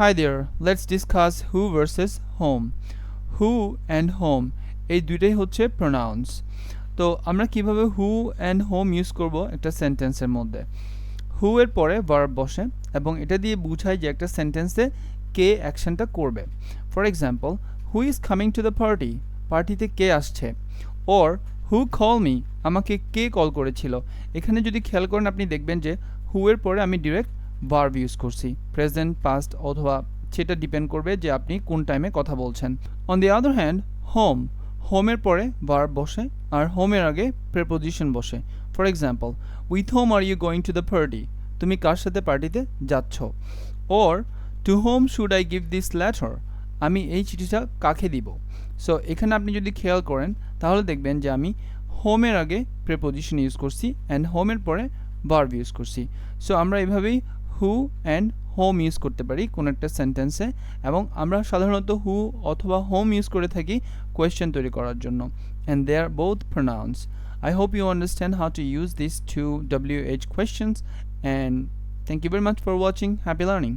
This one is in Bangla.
Hi there, let's discuss who versus whom. Who and whom এই দুইটাই হচ্ছে pronouns. তো আমরা কিভাবে who and whom ইউজ করব একটা সেন্টেন্সের মধ্যে। who এর পরে verb বসে এবং এটা দিয়ে বোঝায় যে একটা সেন্টেন্সে কে অ্যাকশনটা করবে। For example, who is coming to the party? পার্টিতে কে আসছে? or who call me? আমাকে কে কল করেছিল? এখানে যদি খেয়াল করেন আপনি দেখবেন যে who এর পরে আমি ডিরেক্ট ভার্ব ইউজ করছি, প্রেজেন্ট, পাস্ট অথবা সেটা ডিপেন্ড করবে যে আপনি কোন টাইমে কথা বলছেন। On the other hand home, হোমের পরে ভার্ব বসে আর হোমের আগে প্রেপোজিশন বসে। For example, with home are you going to the party? তুমি কার সাথে পার্টিতে যাচ্ছ? Or to home should I give this letter? আমি এই চিঠিটা কাকে দিব? সো এখানে আপনি যদি খেয়াল করেন তাহলে দেখবেন যে আমি হোমের আগে প্রেপোজিশন ইউজ করছি অ্যান্ড হোমের পরে ভার্ব ইউজ করছি। সো আমরা এভাবেই হু অ্যান্ড হোম ইউজ করতে পারি কোনো একটা সেন্টেন্সে, এবং আমরা সাধারণত হু অথবা হোম ইউজ করে থাকি কোয়েশ্চেন তৈরি করার জন্য, and they are both pronounce. I hope you understand how to use these two WH questions, and thank you very much for watching. Happy learning.